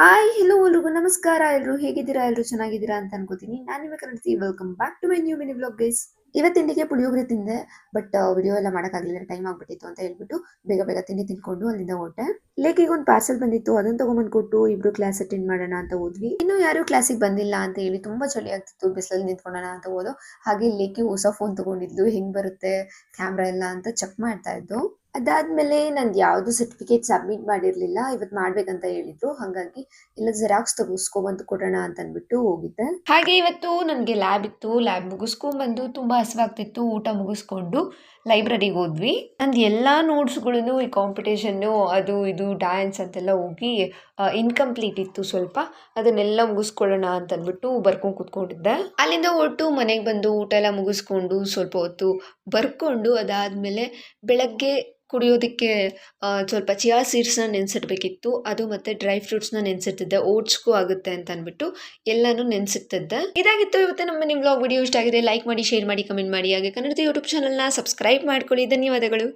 Hi hello ಎಲ್ರಿಗೂ ನಮಸ್ಕಾರ. ಎಲ್ಲರೂ ಹೇಗಿದ್ದೀರಾ? ಎಲ್ಲರೂ ಚೆನ್ನಾಗಿದ್ದೀರಾ ಅಂತ ಅನ್ಕೋತೀನಿ. ನಾನು ನಿಮ್ಮ ಕನ್ನಡತಿ. Welcome back to my new mini vlog guys. ಇವತ್ತಿನ ತಿಂಡಿಗೆ ಪುಳಿಯೋಗರೆ ತಿಂದೆ. ಬಟ್ ವಿಡಿಯೋ ಎಲ್ಲ ಮಾಡೋಕ್ಕಾಗಲಿಲ್ಲ, ಟೈಮ್ ಆಗ್ಬಿಟ್ಟಿತ್ತು ಅಂತ ಹೇಳ್ಬಿಟ್ಟು ಬೇಗ ಬೇಗ ತಿಂಡಿ ತಿನ್ಕೊಂಡು ಅಲ್ಲಿಂದ ಹೊರಟೆ. ಲೇಕಿಗೆ ಒಂದು ಪಾರ್ಸೆಲ್ ಬಂದಿತ್ತು, ಅದನ್ನ ತಗೊಂಬಂದು ಕೊಟ್ಟು ಇಬ್ರು ಕ್ಲಾಸ್ ಅಟೆಂಡ್ ಮಾಡೋಣ ಅಂತ ಹೋದ್ವಿ. ಇನ್ನು ಯಾರು ಕ್ಲಾಸಿಗೆ ಬಂದಿಲ್ಲ ಅಂತ ಹೇಳಿ ತುಂಬಾ ಚಳಿ ಆಗ್ತಿತ್ತು, ಬಿಸಿಲಲ್ಲಿ ನಿಂತ್ಕೊಳ್ಳೋಣ ಅಂತ ಹೋದೋ. ಹಾಗೆ ಲೇಕಿ ಹೊಸ ಫೋನ್ ತಗೊಂಡಿದ್ದು, ಹೆಂಗ್ ಬರುತ್ತೆ ಕ್ಯಾಮ್ರಾ ಎಲ್ಲ ಅಂತ ಚೆಕ್ ಮಾಡ್ತಾ ಇದ್ದು. ಅದಾದ್ಮೇಲೆ ನಂದು ಯಾವುದು ಸರ್ಟಿಫಿಕೇಟ್ ಸಬ್ಮಿಟ್ ಮಾಡಿರ್ಲಿಲ್ಲ, ಇವತ್ತು ಮಾಡ್ಬೇಕಂತ ಹೇಳಿದ್ರು. ಹಾಗಾಗಿ ಎಲ್ಲ ಜೆರಾಕ್ಸ್ ತೆಗೆಸ್ಕೊಬಂದು ಕೊಡೋಣ ಅಂತ ಅಂದ್ಬಿಟ್ಟು ಹೋಗಿದ್ದೆ. ಹಾಗೆ ಇವತ್ತು ನನಗೆ ಲ್ಯಾಬ್ ಇತ್ತು. ಲ್ಯಾಬ್ ಮುಗಿಸ್ಕೊಂಡ್ಬಂದು ತುಂಬಾ ಹಸಿವಾಗ್ತಿತ್ತು. ಊಟ ಮುಗಿಸ್ಕೊಂಡು ಲೈಬ್ರರಿಗೆ ಹೋದ್ವಿ. ನಂದು ಎಲ್ಲ ನೋಟ್ಸ್ಗಳನ್ನು ಈ ಕಾಂಪಿಟೇಷನ್ನು ಅದು ಇದು ಡ್ಯಾನ್ಸ್ ಅಂತೆಲ್ಲ ಹೋಗಿ ಇನ್ಕಂಪ್ಲೀಟ್ ಇತ್ತು ಸ್ವಲ್ಪ. ಅದನ್ನೆಲ್ಲ ಮುಗಿಸ್ಕೊಳ್ಳೋಣ ಅಂತ ಅಂದ್ಬಿಟ್ಟು ಬರ್ಕೊಂಡು ಕೂತ್ಕೊಂಡಿದ್ದೆ. ಅಲ್ಲಿಂದ ಹೊರಟು ಮನೆಗೆ ಬಂದು ಊಟ ಎಲ್ಲ ಮುಗಿಸ್ಕೊಂಡು ಸ್ವಲ್ಪ ಹೊತ್ತು ಬರ್ಕೊಂಡು ಅದಾದ್ಮೇಲೆ ಬೆಳಗ್ಗೆ ಕುಡಿಯೋದಕ್ಕೆ ಸ್ವಲ್ಪ ಚಿಯಾ ಸೀಡ್ಸ್ನ ನೆನೆಸಿಡ್ಬೇಕಿತ್ತು. ಅದು ಮತ್ತೆ ಡ್ರೈ ಫ್ರೂಟ್ಸ್ನ ನೆನೆಸಿಟ್ಟಿದ್ದೆ, ಓಟ್ಸ್ಗೂ ಆಗುತ್ತೆ ಅಂತ ಅಂದ್ಬಿಟ್ಟು ಎಲ್ಲಾನು ನೆನೆಸಿಟ್ಟಿದ್ದೆ. ಇದಾಗಿತ್ತು ಇವತ್ತು ನಮ್ಮ ನಿಮ್ಮ ವ್ಲಾಗ್. ವಿಡಿಯೋ ಇಷ್ಟ ಆಗಿದೆ ಲೈಕ್ ಮಾಡಿ, ಶೇರ್ ಮಾಡಿ, ಕಮೆಂಟ್ ಮಾಡಿ. ಹಾಗೆ ಕನ್ನಡದ ಯೂಟ್ಯೂಬ್ ಚಾನಲ್ನ ಸಬ್ಸ್ಕ್ರೈಬ್ ಮಾಡ್ಕೊಳ್ಳಿ. ಧನ್ಯವಾದಗಳು.